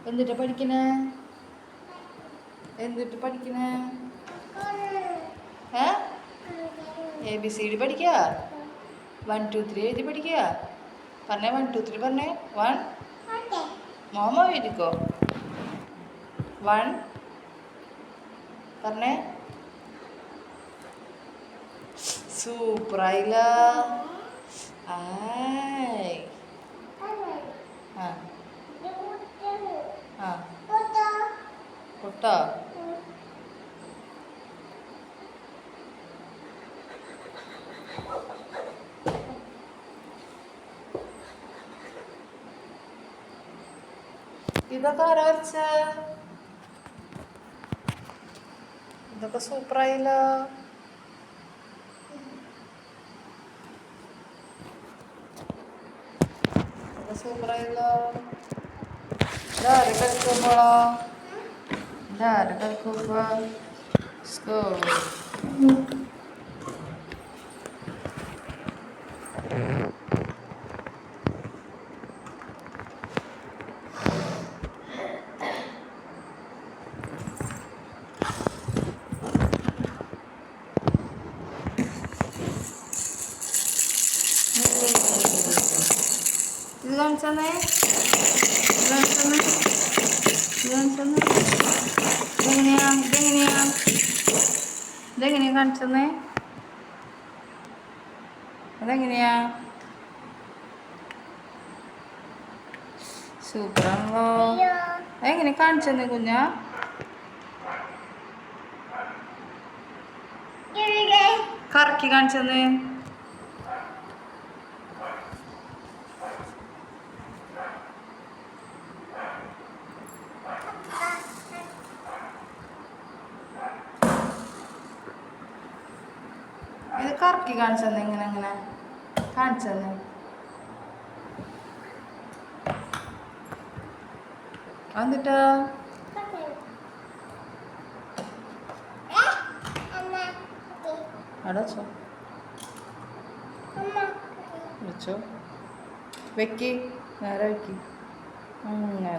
എന്നിട്ട് പഠിക്കണേ? എന്നിട്ട് പഠിക്കണേ? ABCD പഠിക്കുക. 1 2 3 എഴുതി പഠിക്കുക. പറഞ്ഞേ 1 2 3 പറഞ്ഞേ. 1 മോമ എഴുതിക്കോ. 1 പറഞ്ഞേ. സൂപ്പറായില്ല. ആയ് ആ ആ പൊട്ടോ? ഇതൊക്കെ ആരാ വരച്ച? ഇതൊക്കെ സൂപ്പറായില്ലോ. സൂപ്പറായില്ലോ. ഇതാര് കളിക്കുമ്പോഴോ? ഇതാര് കളിക്കുമ്പോ? സ്കൂൾ ഇത് കാണിച്ചേ. ഇതെങ്ങനെയാ കാണിച്ചേ? അതെങ്ങനെയാ? സൂപ്പറാണല്ലോ. എങ്ങനെ കാണിച്ചെന്ന് കുഞ്ഞാ? കറക്കി കാണിച്ചെന്ന്. ഇത് കറക്കി കാണിച്ചെന്ന്. ഇങ്ങനെ ഇങ്ങനെ കാണിച്ചെന്ന്. എന്നിട്ടോ അവിടെ വെച്ചോ. വെച്ചോ. വെക്ക്. നേരെ വെക്ക്. അങ്ങനെ